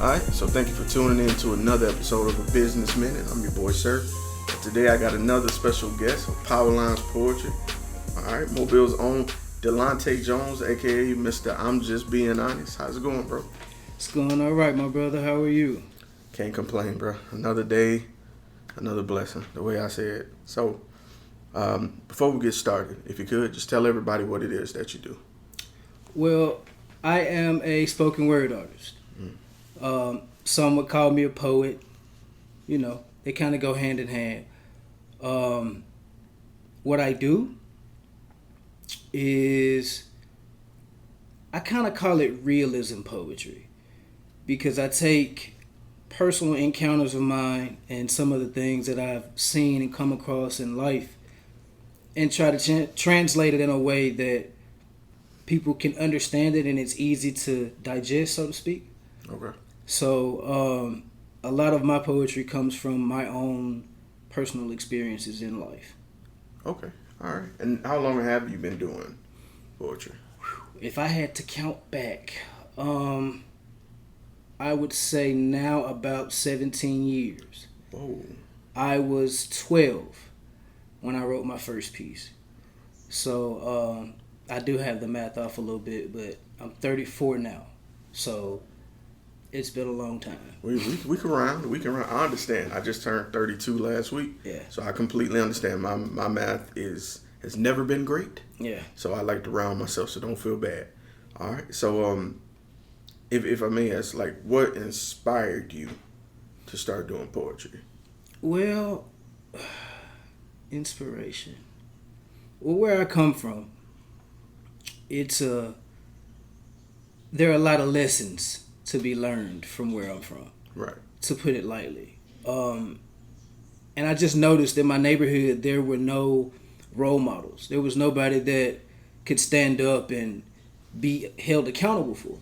Alright, so thank you for tuning in to another episode of A Business Minute. I'm your boy Sirr. And today I got another special guest of Powerlines Poetry. Alright, Mobile's own Dalonta Jones, aka Mr. Imjustbeinhonest. How's it going, bro? It's going all right, my brother. How are you? Can't complain, bro. Another day, another blessing, the way I say it. So, before we get started, if you could, just tell everybody what it is that you do. Well, I am a spoken word artist. Some would call me a poet. You know, they kind of go hand in hand. What I do is I kind of call it realism poetry because I take personal encounters of mine and some of the things that I've seen and come across in life and try to translate it in a way that people can understand it and it's easy to digest, so to speak. Okay. So a lot of my poetry comes from my own personal experiences in life. Okay. All right. And how long have you been doing poetry? If I had to count back, I would say now about 17 years. Whoa. I was 12 when I wrote my first piece. So I do have the math off a little bit, but I'm 34 now. So it's been a long time. We can round. We can round. I understand. I just turned 32 last week. Yeah. So I completely understand. My math has never been great. Yeah. So I like to round myself, so don't feel bad. All right. So if I may ask, like, what inspired you to start doing poetry? Well, inspiration. Well, where I come from, there are a lot of lessons to be learned from where I'm from. Right. To put it lightly. And I just noticed in my neighborhood there were no role models. There was nobody that could stand up and be held accountable for.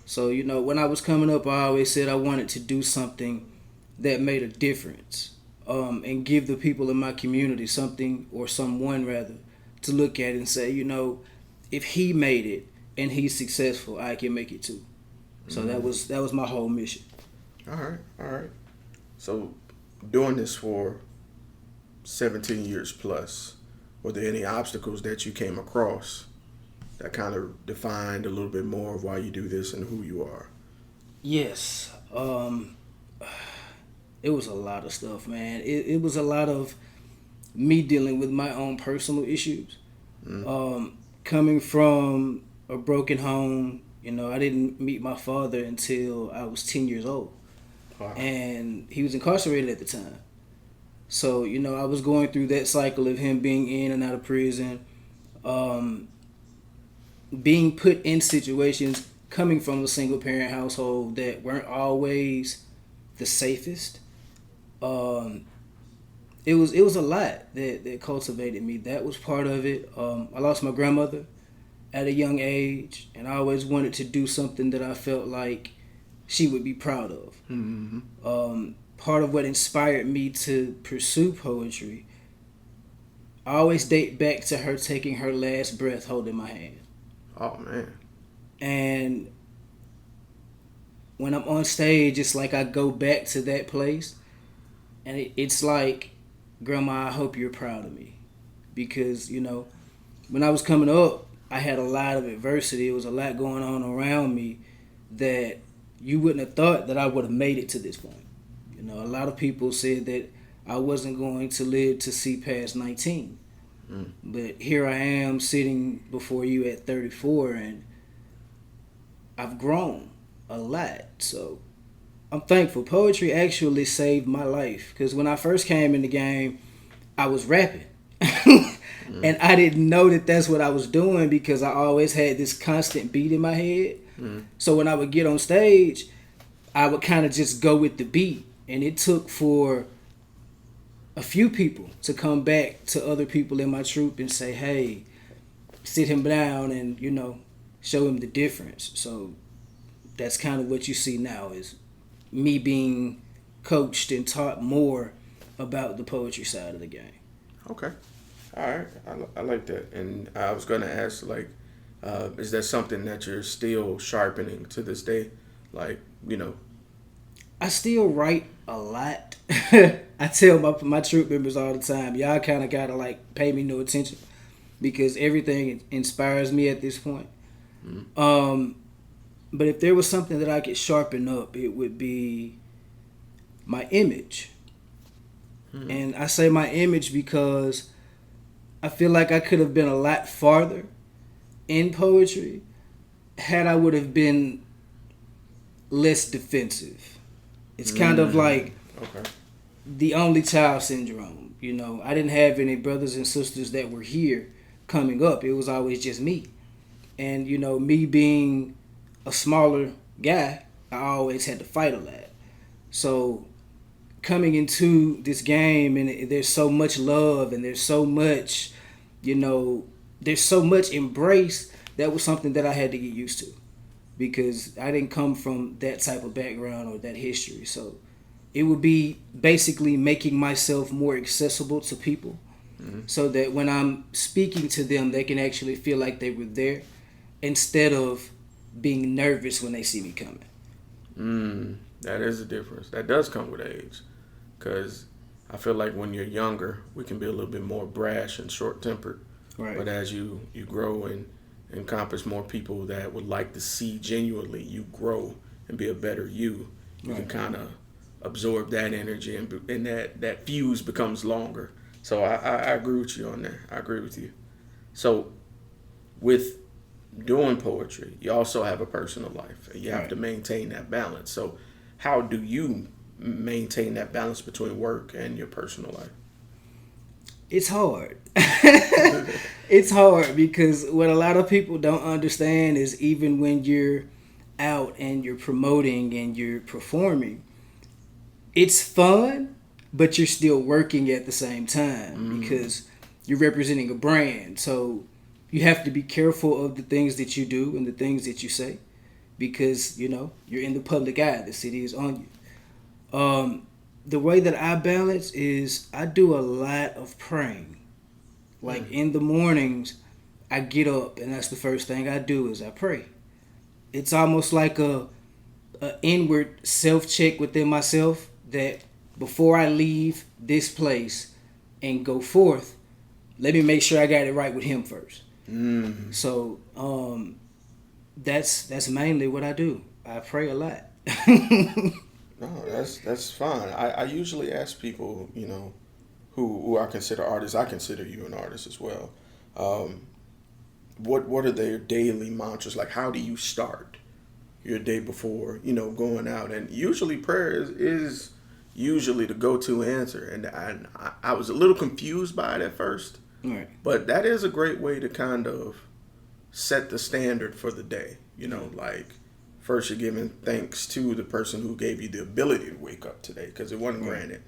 So, you know, when I was coming up, I always said I wanted to do something that made a difference. And give the people in my community something, or someone rather, to look at and say, you know, if he made it and he's successful, I can make it too. So that was my whole mission. All right. So doing this for 17 years plus, were there any obstacles that you came across that kind of defined a little bit more of why you do this and who you are? Yes. It was a lot of stuff, man. It was a lot of me dealing with my own personal issues. Coming from a broken home, you know, I didn't meet my father until I was 10 years old. Wow. And he was incarcerated at the time. So, you know, I was going through that cycle of him being in and out of prison, being put in situations, coming from a single parent household that weren't always the safest. It was a lot that cultivated me. That was part of it. I lost my grandmother at a young age, and I always wanted to do something that I felt like she would be proud of. Mm-hmm. Part of what inspired me to pursue poetry, I always date back to her taking her last breath holding my hand. Oh, man. And when I'm on stage, it's like I go back to that place, and it's like, Grandma, I hope you're proud of me. Because, you know, when I was coming up, I had a lot of adversity. There was a lot going on around me that you wouldn't have thought that I would have made it to this point. You know, a lot of people said that I wasn't going to live to see past 19. But here I am sitting before you at 34, and I've grown a lot. So I'm thankful. Poetry actually saved my life, because when I first came in the game, I was rapping. And I didn't know that that's what I was doing, because I always had this constant beat in my head. So when I would get on stage, I would kind of just go with the beat. And it took for a few people to come back to other people in my troupe and say, hey, sit him down and, you know, show him the difference. So that's kind of what you see now, is me being coached and taught more about the poetry side of the game. Okay. All right. I like that. And I was going to ask, like, is that something that you're still sharpening to this day? Like, you know, I still write a lot. I tell my troop members all the time, y'all kind of gotta like pay me no attention because everything inspires me at this point. But if there was something that I could sharpen up, it would be my image. And I say my image because I feel like I could have been a lot farther in poetry had I would have been less defensive. It's kind of like the only child syndrome. You know, I didn't have any brothers and sisters that were here coming up. It was always just me. And, you know, me being a smaller guy, I always had to fight a lot. So coming into this game, and there's so much love and there's so much, you know, there's so much embrace, that was something that I had to get used to because I didn't come from that type of background or that history. So it would be basically making myself more accessible to people so that when I'm speaking to them, they can actually feel like they were there instead of being nervous when they see me coming. That is a difference. That does come with age. Because I feel like when you're younger, we can be a little bit more brash and short-tempered. Right. But as you grow and encompass more people that would like to see genuinely you grow and be a better you, you can kind of absorb that energy and that fuse becomes longer. So I agree with you on that. I agree with you. So with doing poetry, you also have a personal life. And you have to maintain that balance. So how do you maintain that balance between work and your personal life? It's hard. It's hard because what a lot of people don't understand is even when you're out and you're promoting and you're performing, it's fun, but you're still working at the same time because you're representing a brand. So you have to be careful of the things that you do and the things that you say because, you know, you're in the public eye. The city is on you. The way that I balance is I do a lot of praying. Like in the mornings, I get up and that's the first thing I do is I pray. It's almost like a inward self-check within myself that before I leave this place and go forth, let me make sure I got it right with him first. So that's mainly what I do. I pray a lot. No, that's fine. I usually ask people, you know, who I consider artists. I consider you an artist as well. What are their daily mantras? Like, how do you start your day before, you know, going out? And usually prayer is usually the go-to answer. And I was a little confused by it at first. Right. But that is a great way to kind of set the standard for the day. You know, like, first you're giving thanks to the person who gave you the ability to wake up today because it wasn't granted.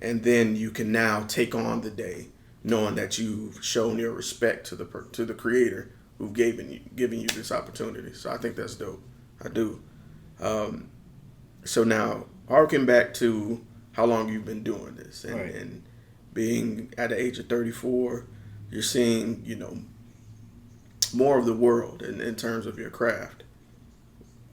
And then you can now take on the day knowing that you've shown your respect to the creator who've given you this opportunity. So I think that's dope. I do. So now, harken back to how long you've been doing this and being at the age of 34, you're seeing, you know, more of the world in terms of your craft.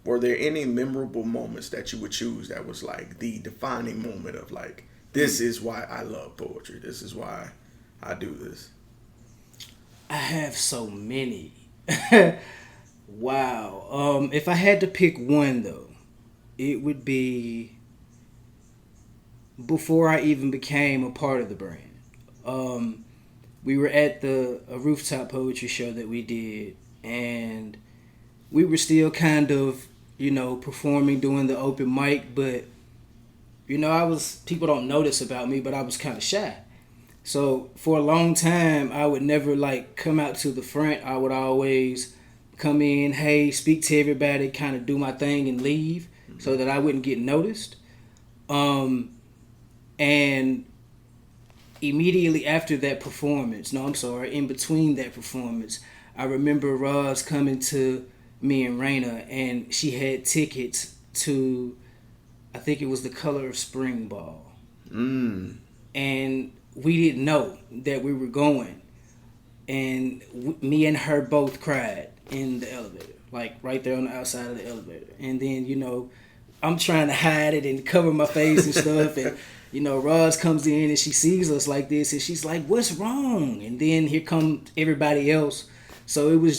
Were there any memorable moments that you would choose that was like the defining moment of like, this is why I love poetry. This is why I do this. I have so many. Wow. If I had to pick one though, it would be before I even became a part of the brand. We were at a rooftop poetry show that we did, and we were still kind of, you know, performing, doing the open mic, but you know, people don't notice about me, but I was kind of shy. So for a long time, I would never like come out to the front. I would always come in, hey, speak to everybody, kind of do my thing and leave so that I wouldn't get noticed. And immediately after that performance, in between that performance, I remember Roz coming to me and Raina, and she had tickets to, I think it was the Color of Spring Ball. And we didn't know that we were going. And me and her both cried in the elevator, like right there on the outside of the elevator. And then, you know, I'm trying to hide it and cover my face and stuff. And, you know, Roz comes in and she sees us like this and she's like, what's wrong? And then here comes everybody else. So it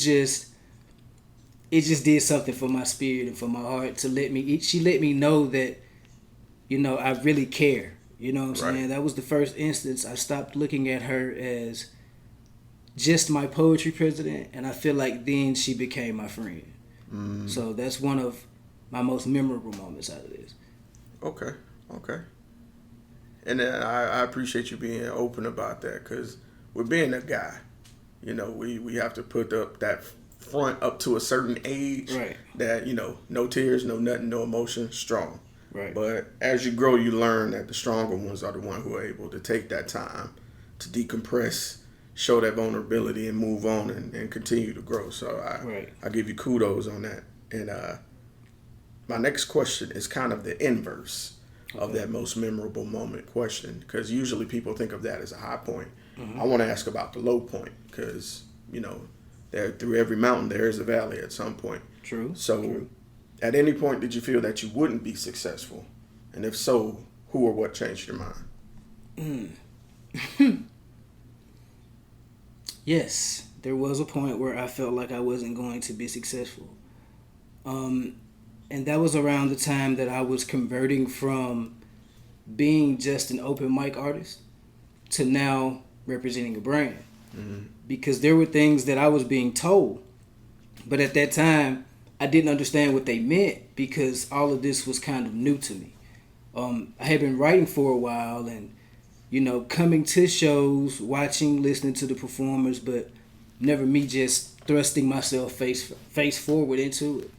just did something for my spirit and for my heart to let me, she let me know that, you know, I really care. You know what I'm saying? That was the first instance I stopped looking at her as just my poetry president, and I feel like then she became my friend. So that's one of my most memorable moments out of this. Okay. And I appreciate you being open about that, because with being a guy, you know, we have to put up that front up to a certain age, right, that, you know, no tears, no nothing, no emotion, strong. Right. But as you grow, you learn that the stronger ones are the ones who are able to take that time to decompress, show that vulnerability, and move on and continue to grow. So I give you kudos on that. And my next question is kind of the inverse of that most memorable moment question, because usually people think of that as a high point. I want to ask about the low point, because, you know, through every mountain there is a valley at some point. True. So at any point did you feel that you wouldn't be successful? And if so, who or what changed your mind? Yes, there was a point where I felt like I wasn't going to be successful. And that was around the time that I was converting from being just an open mic artist to now representing a brand. Because there were things that I was being told, but at that time I didn't understand what they meant, because all of this was kind of new to me. I had been writing for a while and, you know, coming to shows, watching, listening to the performers, but never me just thrusting myself face forward into it.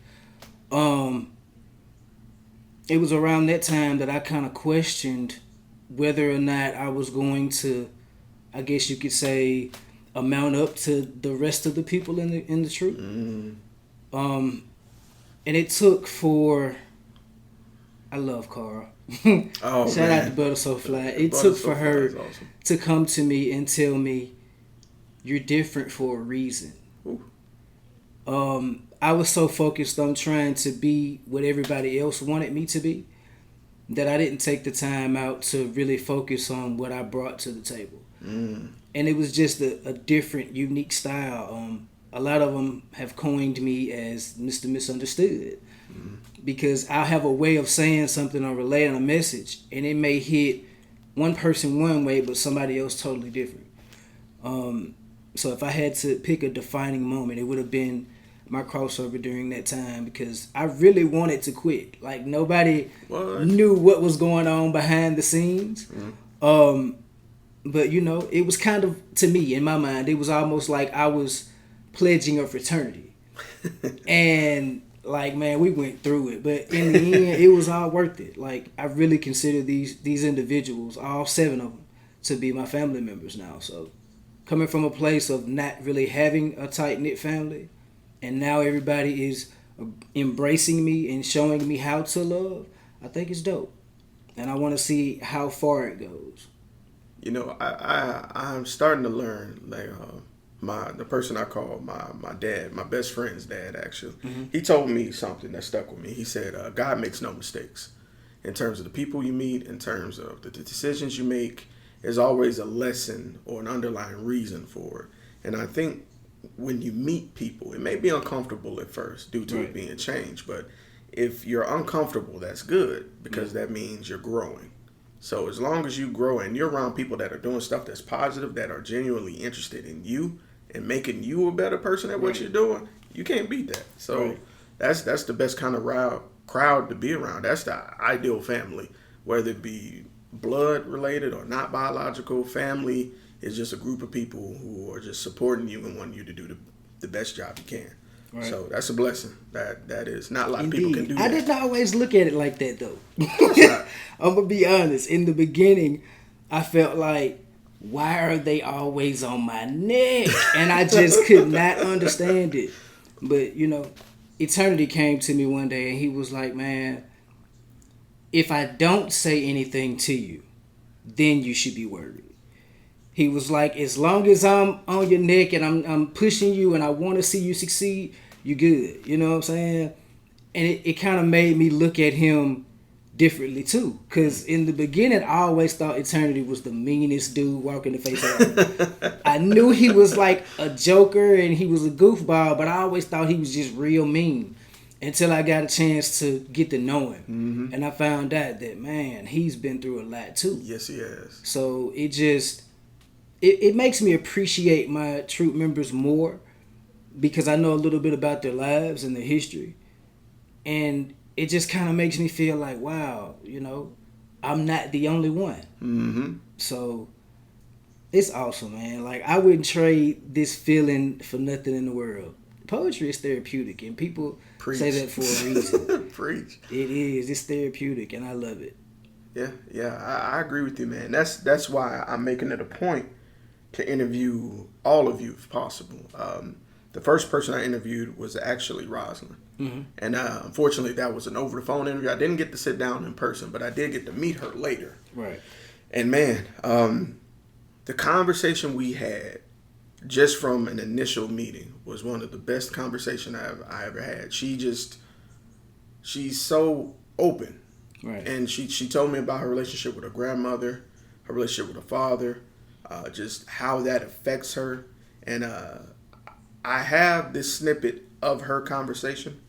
It was around that time that I kind of questioned whether or not I was going to, I guess you could say, amount up to the rest of the people in the troupe. And it took for, I love Carl. Oh, Shout out to Butter So Fly. It took for her to come to me and tell me, you're different for a reason. I was so focused on trying to be what everybody else wanted me to be that I didn't take the time out to really focus on what I brought to the table. And it was just a different, unique style. A lot of them have coined me as Mr. Misunderstood, because I'll have a way of saying something or relaying a message, and it may hit one person one way, but somebody else totally different. So if I had to pick a defining moment, it would have been my crossover during that time, because I really wanted to quit. Like, nobody knew what was going on behind the scenes. But, you know, it was kind of, to me, in my mind, it was almost like I was pledging a fraternity. And, like, man, we went through it. But in the end, it was all worth it. Like, I really consider these individuals, all 7 of them, to be my family members now. So, coming from a place of not really having a tight-knit family, and now everybody is embracing me and showing me how to love, I think it's dope. And I want to see how far it goes. You know, I'm starting to learn, like, the person I call my dad, my best friend's dad, actually. He told me something that stuck with me. He said, God makes no mistakes. In terms of the people you meet, in terms of the decisions you make, there's always a lesson or an underlying reason for it. And I think when you meet people, it may be uncomfortable at first due to it being change, but if you're uncomfortable, that's good, because that means you're growing. So as long as you grow and you're around people that are doing stuff that's positive, that are genuinely interested in you and making you a better person at what you're doing, you can't beat that. So that's the best kind of crowd to be around. That's the ideal family, whether it be blood related or not biological. Family is just a group of people who are just supporting you and wanting you to do the best job you can. So that's a blessing. That is not a lot of people can do that. I didn't always look at it like that, though. I'm gonna be honest. In the beginning, I felt like, why are they always on my neck? And I just could not understand it. But, you know, Eternity came to me one day and he was like, man, if I don't say anything to you, then you should be worried. He was like, as long as I'm on your neck and I'm pushing you and I want to see you succeed, you good. You know what I'm saying? And it kind of made me look at him differently too. Because in the beginning, I always thought Eternity was the meanest dude walking the face of earth. I knew he was like a joker and he was a goofball, but I always thought he was just real mean until I got a chance to get to know him. Mm-hmm. And I found out that, man, he's been through a lot too. Yes, he has. So it just, it makes me appreciate my troop members more because I know a little bit about their lives and their history. And it just kind of makes me feel like, wow, you know, I'm not the only one. Mm-hmm. So it's awesome, man. Like, I wouldn't trade this feeling for nothing in the world. Poetry is therapeutic, and people say that for a reason. Preach. It is. It's therapeutic, and I love it. Yeah, I agree with you, man. That's why I'm making it a point to interview all of you if possible. The first person I interviewed was actually Rosalind. Mm-hmm. And unfortunately, that was an over-the-phone interview. I didn't get to sit down in person, but I did get to meet her later. Right. And man, the conversation we had just from an initial meeting was one of the best conversations I ever had. She's so open. Right. And she told me about her relationship with her grandmother, her relationship with her father, just how that affects her. And I have this snippet of her conversation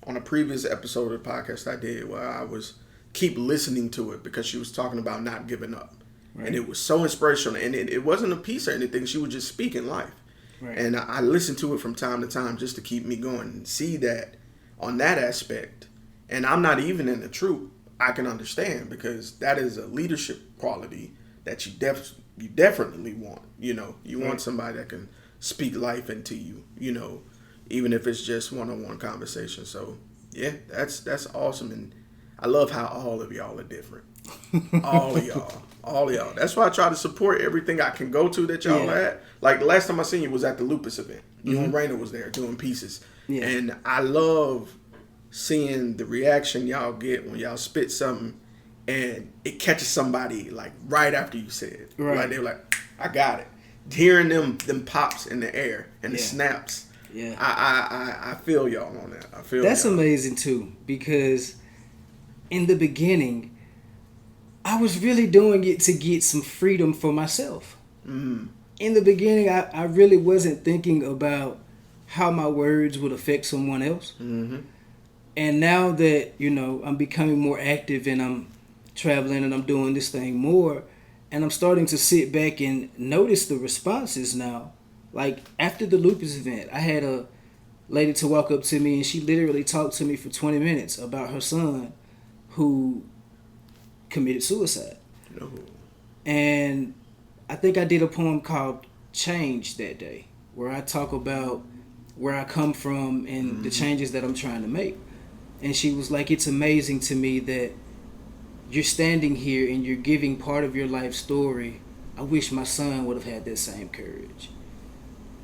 on a previous episode of the podcast I did where I was keep listening to it because she was talking about not giving up. Right. And it was so inspirational. And it wasn't a piece or anything. She was just speaking life. Right. And I listened to it from time to time just to keep me going and see that on that aspect. And I'm not even in the troop. I can understand because that is a leadership quality that you definitely want. You know, you want somebody that can speak life into you, you know, even if it's just one-on-one conversation. So yeah, that's awesome. And I love how all of y'all are different. all of y'all. That's why I try to support everything I can go to that y'all at. Like the last time I seen you was at the Lupus event. You and Raina was there doing pieces. Yeah. And I love seeing the reaction y'all get when y'all spit something and it catches somebody like right after you said it. Right. Like they're like, I got it. Hearing them pops in the air and the snaps. Yeah. I feel y'all on that. I feel that's y'all. Amazing too, because in the beginning I was really doing it to get some freedom for myself. Mm. In the beginning I really wasn't thinking about how my words would affect someone else. Mm-hmm. And now that, you know, I'm becoming more active and I'm traveling and I'm doing this thing more, and I'm starting to sit back and notice the responses now. Like after the Lupus event, I had a lady to walk up to me and she literally talked to me for 20 minutes about her son who committed suicide. No. And I think I did a poem called Change that day, where I talk about where I come from and the changes that I'm trying to make. And she was like, it's amazing to me that you're standing here and you're giving part of your life story. I wish my son would have had that same courage.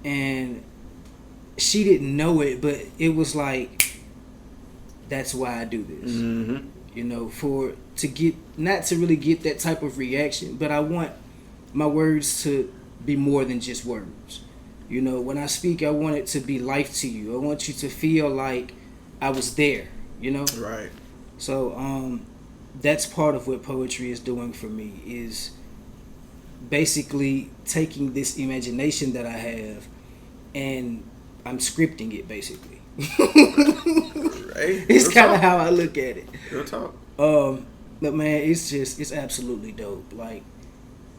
And she didn't know it, but it was like, that's why I do this. Mm-hmm. You know, not to really get that type of reaction, but I want my words to be more than just words. You know, when I speak, I want it to be life to you. I want you to feel like I was there, you know? Right. So, that's part of what poetry is doing for me, is basically taking this imagination that I have and I'm scripting it, basically. Right. It's kind of how I look at it. Real talk. But man, it's absolutely dope. Like,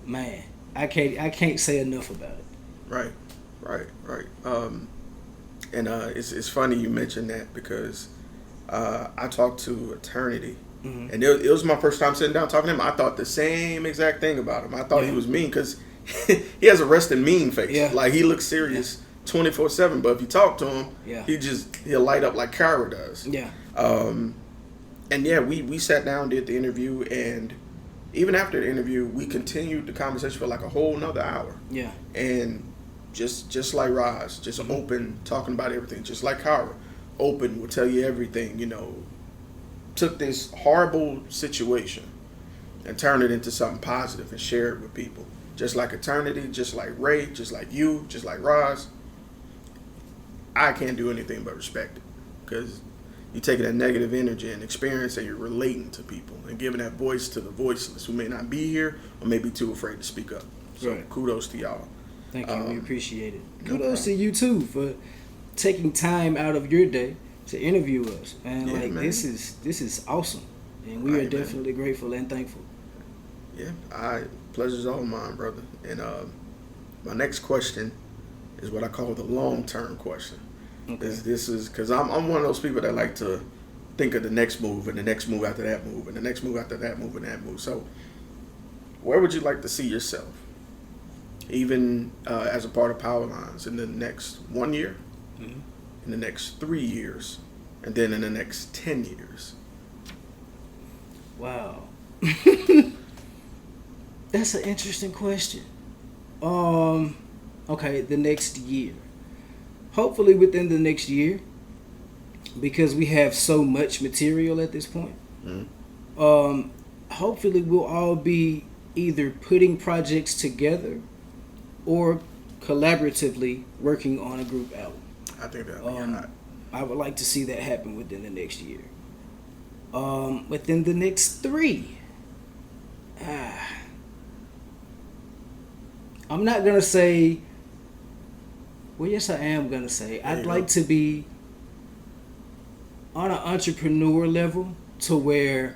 man, I can't say enough about it. Right. And it's funny you mentioned that because I talked to Eternity, and it was my first time sitting down talking to him. I thought the same exact thing about him. I thought he was mean because he has a resting mean face. Yeah. Like he looks serious 24/7, but if you talk to him, he'll light up like Kyra does. Yeah. And yeah, we sat down, did the interview, and even after the interview, we continued the conversation for like a whole nother hour. Yeah. And just like Roz, just open, talking about everything. Just like Kyra, open, will tell you everything, you know. Took this horrible situation and turned it into something positive and share it with people. Just like Eternity, just like Ray, just like you, just like Roz. I can't do anything but respect it. Because you're taking that negative energy and experience and you're relating to people and giving that voice to the voiceless who may not be here or may be too afraid to speak up. So Right. kudos to y'all. Thank you. We appreciate it. no Kudos to problem. you too for taking time out of your day to interview us. And Yeah, like man. this is awesome. And we Right, are man. definitely grateful and thankful. Yeah, pleasure's all mine, brother. And my next question is what I call the long-term question. Okay. This is because I'm one of those people that like to think of the next move and the next move after that move and the next move after that move and that move. So, where would you like to see yourself, even as a part of Powerlines, in the next 1 year, Mhm. in the next 3 years, and then in the next 10 years? Wow. That's an interesting question. Okay, the next year. Hopefully within the next year, because we have so much material at this point. Mhm. Hopefully we'll all be either putting projects together or collaboratively working on a group album. I think that'd be hot. I would like to see that happen within the next year. Within the next 3, I'm not gonna say. Well, yes, I am gonna say. There I'd you like go. to be on an entrepreneur level to where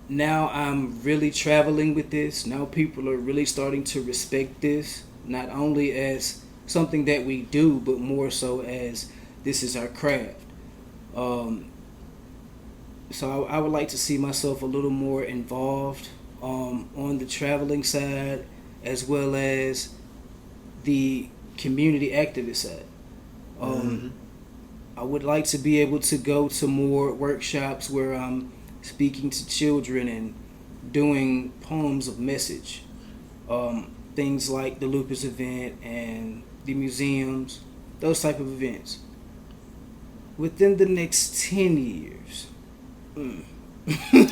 now I'm really traveling with this. Now people are really starting to respect this, not only as something that we do, but more so as this is our craft. So I would like to see myself a little more involved on the traveling side, as well as the community activist side. Mhm. I would like to be able to go to more workshops where I'm speaking to children and doing poems of message. Things like the Lupus event and the museums, those type of events. Within the next 10 years.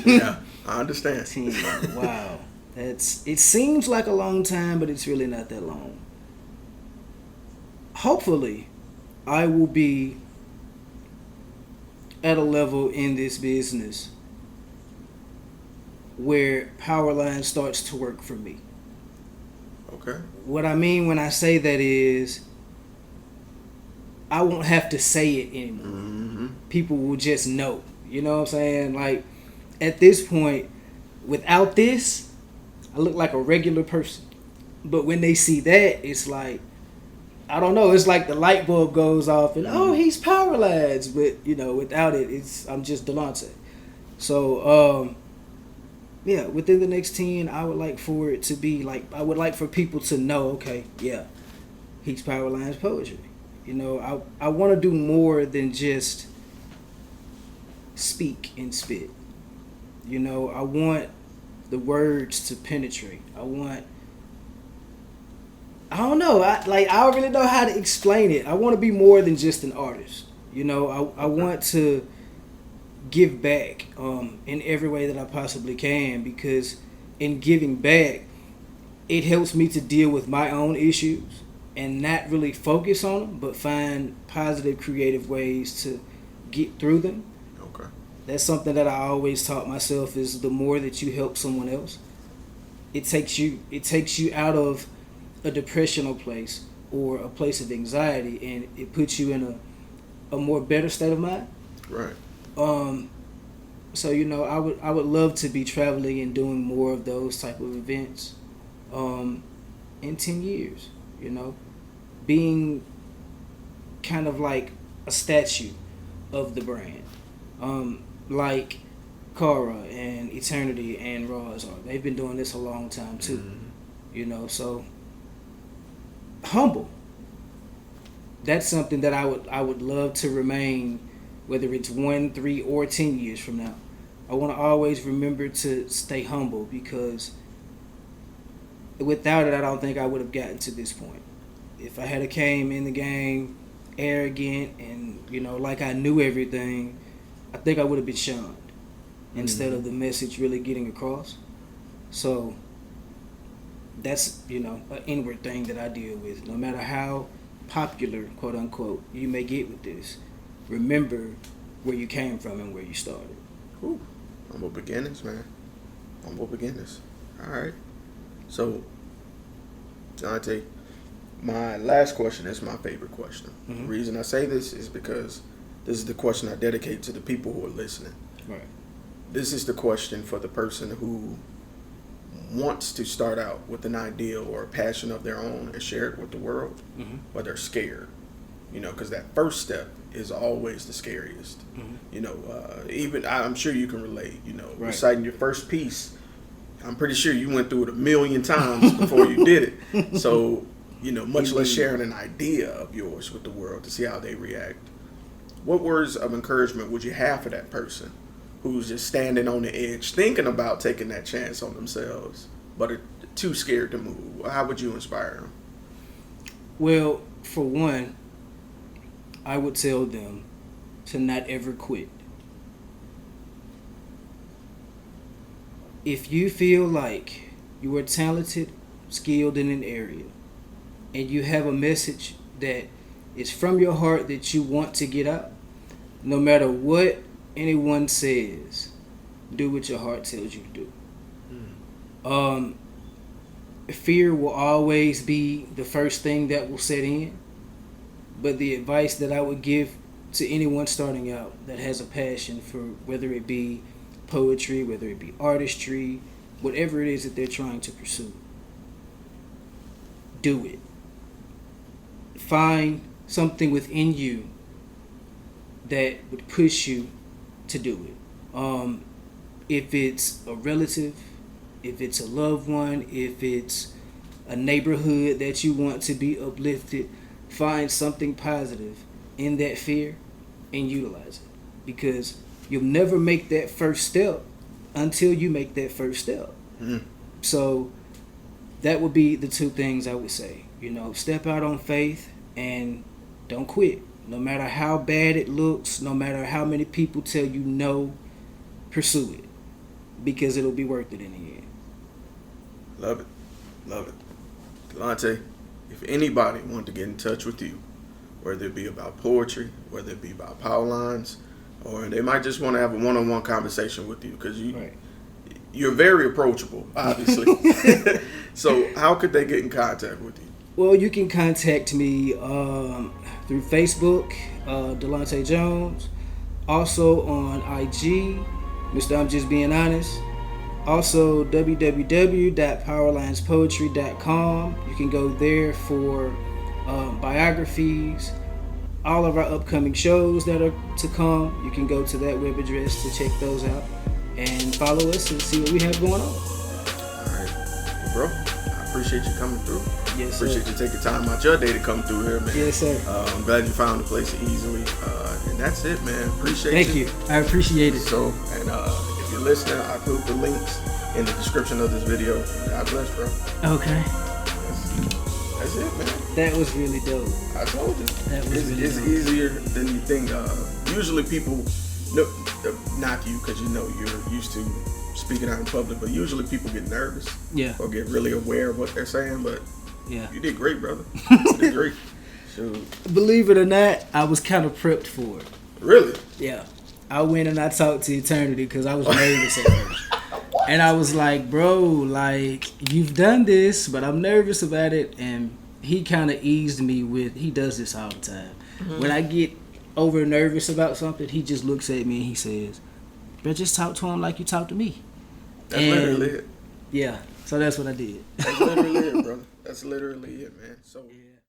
Yeah, I understand. 10, wow. It seems like a long time, but it's really not that long. Hopefully, I will be at a level in this business where Powerline starts to work for me. Okay. What I mean when I say that is I won't have to say it anymore. Mm-hmm. People will just know. You know what I'm saying? Like, at this point, without this, I look like a regular person. But when they see that, it's like, I don't know, it's like the light bulb goes off and, oh, he's Powerlines. But, you know, without it, I'm just Dalonta. So, yeah, within the next 10, I would like for it to be like, I would like for people to know, okay, yeah, he's Powerlines Poetry. You know, I want to do more than just speak and spit. You know, I want the words to penetrate. I don't know. I don't really know how to explain it. I want to be more than just an artist. You know, I want to give back in every way that I possibly can, because in giving back, it helps me to deal with my own issues and not really focus on them, but find positive, creative ways to get through them. Okay. That's something that I always taught myself, is the more that you help someone else, it takes you out of a depressional place or a place of anxiety, and it puts you in a more better state of mind. Right. So, you know, I would love to be traveling and doing more of those type of events in 10 years, you know, being kind of like a statue of the brand, like Cara and Eternity and Roz are. They've been doing this a long time too, you know, so humble. That's something that I would love to remain, whether it's 1, 3, or 10 years from now. I want to always remember to stay humble, because without it, I don't think I would have gotten to this point. If I had came in the game arrogant and, you know, like I knew everything, I think I would have been shunned instead of the message really getting across. So that's, you know, an inward thing that I deal with. No matter how popular, quote unquote, you may get with this, remember where you came from and where you started. Ooh, humble beginnings, man. Humble beginnings. All right. So, Dante, my last question is my favorite question. The reason I say this is because this is the question I dedicate to the people who are listening. Right. This is the question for the person who wants to start out with an idea or a passion of their own and share it with the world, but they're scared. You know, because that first step is always the scariest. You know, even I'm sure you can relate. You know, reciting your first piece, I'm pretty sure you went through it 1,000,000 times before you did it. So, you know, much less sharing an idea of yours with the world to see how they react. What words of encouragement would you have for that person who's just standing on the edge, thinking about taking that chance on themselves, but are too scared to move? How would you inspire them? Well, for one, I would tell them to not ever quit. If you feel like you are talented, skilled in an area, and you have a message that is from your heart that you want to get out, no matter what anyone says, do what your heart tells you to do. Fear will always be the first thing that will set in, but the advice that I would give to anyone starting out that has a passion for whether it be poetry, whether it be artistry, whatever it is that they're trying to pursue, do it. Find something within you that would push you to do it. If it's a relative, if it's a loved one, if it's a neighborhood that you want to be uplifted, find something positive in that fear and utilize it. Because you'll never make that first step until you make that first step. So that would be the two things I would say. You know, step out on faith and don't quit. No matter how bad it looks, no matter how many people tell you no, pursue it. Because it'll be worth it in the end. Love it. Love it. Dalonta, if anybody wanted to get in touch with you, whether it be about poetry, whether it be about Powerlines, or they might just want to have a one-on-one conversation with you, because you're very approachable, obviously. So how could they get in contact with you? Well, you can contact me through Facebook, Dalonta Jones. Also on IG, Mr. Imjustbeinhonest. Also, www.powerlinespoetry.com. You can go there for biographies, all of our upcoming shows that are to come. You can go to that web address to check those out and follow us and see what we have going on. All right. Well, bro, I appreciate you coming through. Yes, sir. Appreciate you taking time out your day to come through here, man. Yes, sir. I'm glad you found the place easily. And that's it, man. Appreciate Thank you. I appreciate it. So, and if you're listening, I put the links in the description of this video. God bless, bro. Okay. That's it, man. That was really dope. I told you. That was really it's dope. easier than you think. Usually people knock you because you know you're used to speaking out in public, but usually people get nervous. Yeah. Or get really aware of what they're saying, but Yeah. you did great, brother. You did great. Shoot. Believe it or not, I was kind of prepped for it. Really? Yeah. I went and I talked to Eternity because I was nervous at first. And I was like, bro, like, you've done this, but I'm nervous about it. And he kind of eased me with, he does this all the time. When I get over nervous about something, he just looks at me and he says, bro, just talk to him like you talk to me. That's literally it. Yeah. So that's what I did. That's literally it, brother. That's literally it, man. So. Yeah.